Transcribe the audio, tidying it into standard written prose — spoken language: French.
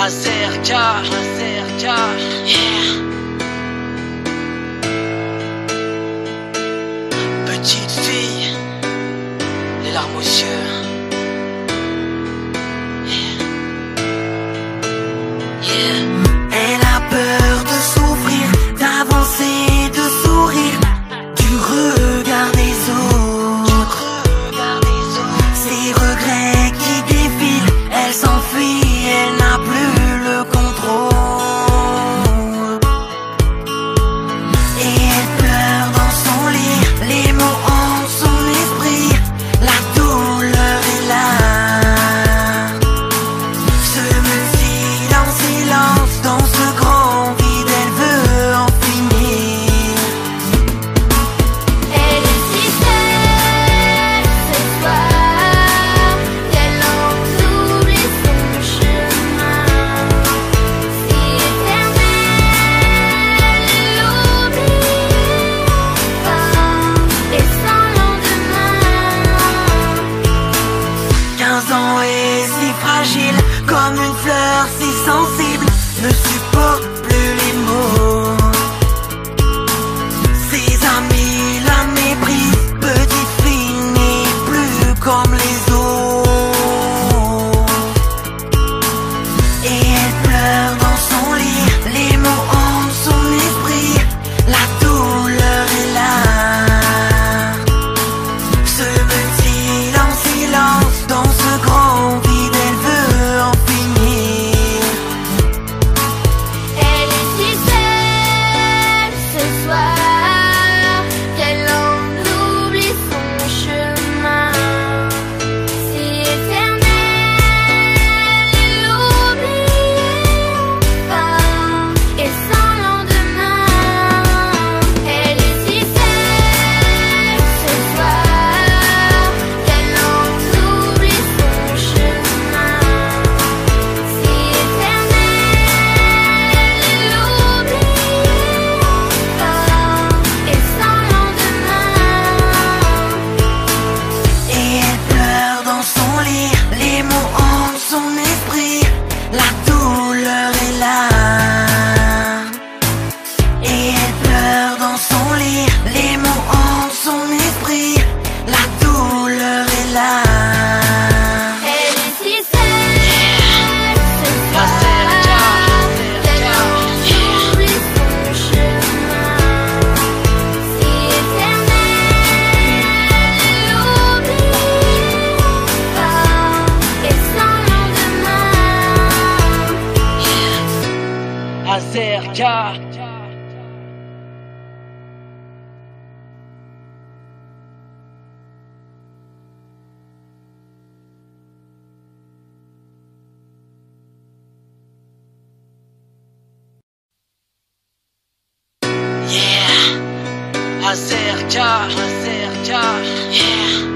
Azerka, yeah. Petite fille, les larmes aux yeux, yeah. Yeah. Elle a peur de souffrir, d'avancer, de sourire, du regard des autres. Ses regrets qui défilent, elle s'enfuit, elle n'a plus le contrôle. Et elle pleure dans son lit, les mots hantent son esprit, la douleur est là, se multiplie en silence dans ce grand vide, elle veut en finir. Elle est si seule ce soir qu'elle en oublie son chemin. Si éternel, elle l'oublie pas et sans lendemain. 15 ans et si fragile, comme une fleur si sensible, ne supporte plus les mots. Ses amis la méprisent, petite fille n'est plus comme les autres. Et elle pleure dans son lit, les mots hantent son esprit, la douleur est là, se multiplie en silence dans ce grand vide, elle veut en finir. Elle est si seule ce soir qu'elle en oublie son chemin. Si éternel, elle l'oublie pas et sans lendemain. Elle est si seule ce soir qu'elle en oublie son chemin. Si éternel, elle l'oublie pas et sans lendemain. Et elle pleure dans son lit, les mots hantent son esprit, la douleur est là. Et elle pleure dans son lit, les mots hantent son esprit, la douleur est là. Elle est si seule ce soir qu'elle en oublie son chemin. Si éternel, elle l'oublie pas et sans lendemain. Azerka. Yeah. Azerka, yeah.